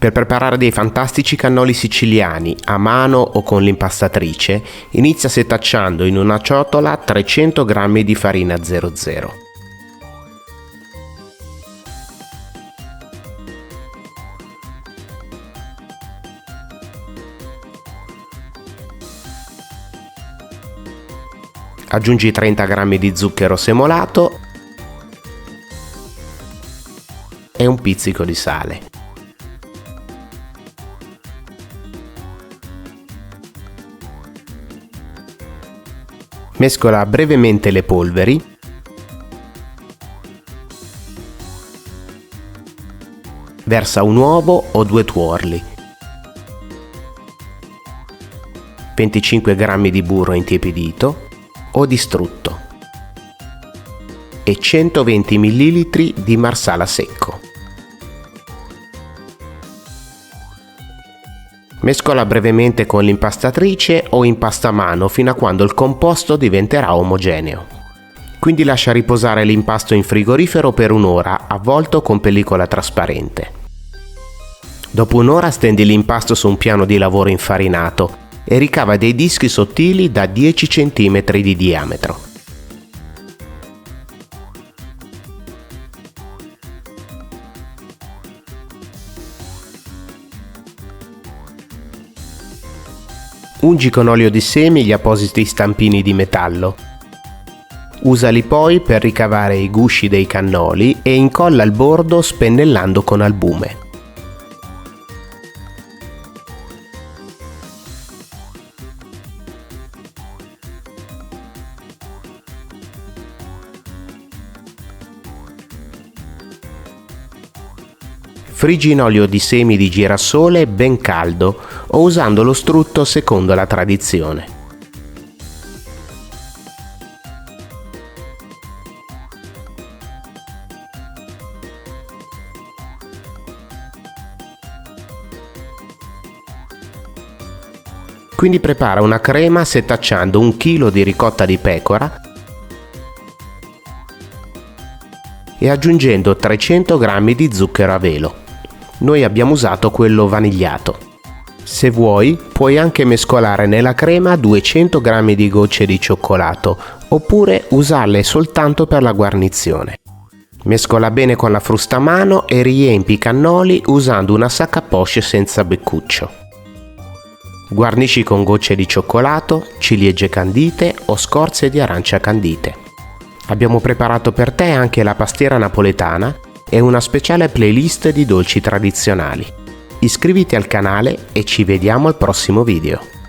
Per preparare dei fantastici cannoli siciliani a mano o con l'impastatrice, inizia setacciando in una ciotola 300 g di farina 00. Aggiungi 30 g di zucchero semolato e un pizzico di sale. Mescola brevemente le polveri . Versa un uovo o 2 tuorli, 25 g di burro intiepidito o distrutto e 120 ml di marsala secco. Mescola brevemente con l'impastatrice o impastamano fino a quando il composto diventerà omogeneo. Quindi lascia riposare l'impasto in frigorifero per un'ora, avvolto con pellicola trasparente. Dopo un'ora stendi l'impasto su un piano di lavoro infarinato e ricava dei dischi sottili da 10 cm di diametro. Ungi con olio di semi gli appositi stampini di metallo. Usali poi per ricavare i gusci dei cannoli e incolla il bordo spennellando con albume. Friggi in olio di semi di girasole ben caldo o usando lo strutto secondo la tradizione. Quindi prepara una crema setacciando 1 chilo di ricotta di pecora e aggiungendo 300 g di zucchero a velo. Noi abbiamo usato quello vanigliato. Se vuoi, puoi anche mescolare nella crema 200 g di gocce di cioccolato, oppure usarle soltanto per la guarnizione. Mescola bene con la frustamano e riempi i cannoli usando una sacca a poche senza beccuccio. Guarnisci con gocce di cioccolato, ciliegie candite o scorze di arancia candite. Abbiamo preparato per te anche la pastiera napoletana e una speciale playlist di dolci tradizionali. Iscriviti al canale e ci vediamo al prossimo video.